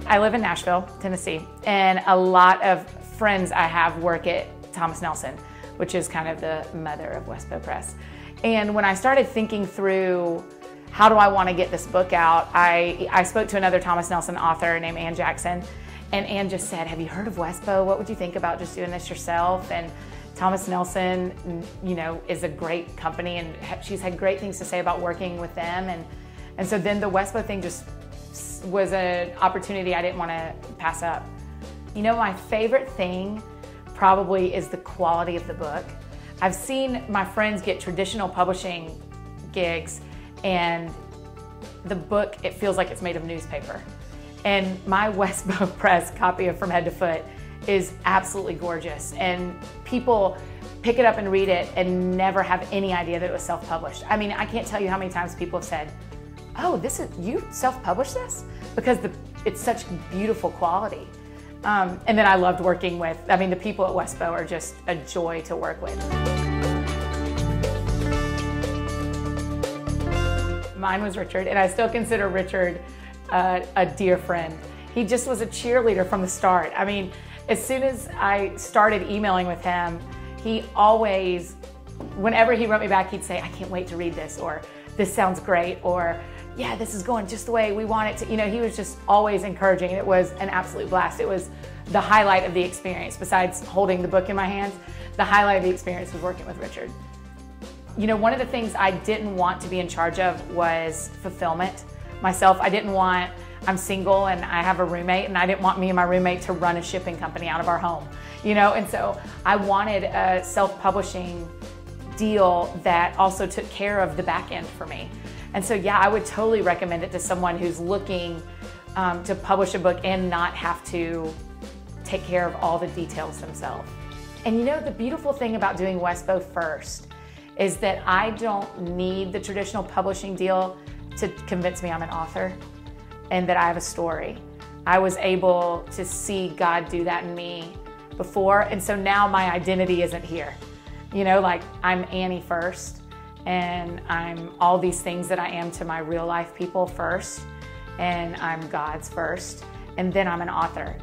I live in Nashville, Tennessee, and a lot of friends I have work at Thomas Nelson, which is kind of the mother of WestBow Press. And when I started thinking through how do I want to get this book out, I spoke to another Thomas Nelson author named Ann Jackson, and Ann just said, have you heard of WestBow? What would you think about just doing this yourself? And Thomas Nelson, you know, is a great company, and she's had great things to say about working with them. And so then the WestBow thing just was an opportunity I didn't want to pass up. You know, my favorite thing probably is the quality of the book. I've seen my friends get traditional publishing gigs, and the book, it feels like it's made of newspaper. And my WestBow Press copy of From Head to Foot is absolutely gorgeous, and people pick it up and read it and never have any idea that it was self-published. I mean, I can't tell you how many times people have said, oh, this is, you self-published this? Because it's such beautiful quality. And then I loved working with, I mean, the people at WestBow are just a joy to work with. Mine was Richard, and I still consider Richard a dear friend. He just was a cheerleader from the start. I mean, as soon as I started emailing with him, he always, whenever he wrote me back, he'd say, I can't wait to read this, or this sounds great, or yeah, this is going just the way we want it to. You know, he was just always encouraging. It was an absolute blast. It was the highlight of the experience. Besides holding the book in my hands, the highlight of the experience was working with Richard. You know, one of the things I didn't want to be in charge of was fulfillment. Myself, I didn't want, I'm single and I have a roommate, and I didn't want me and my roommate to run a shipping company out of our home, you know? And so I wanted a self-publishing deal that also took care of the back end for me. And so, yeah, I would totally recommend it to someone who's looking to publish a book and not have to take care of all the details themselves. And you know, the beautiful thing about doing WestBow first is that I don't need the traditional publishing deal to convince me I'm an author and that I have a story. I was able to see God do that in me before, and so now my identity isn't here. You know, like, I'm Annie first, and I'm all these things that I am to my real life people first, and I'm God's first, and then I'm an author.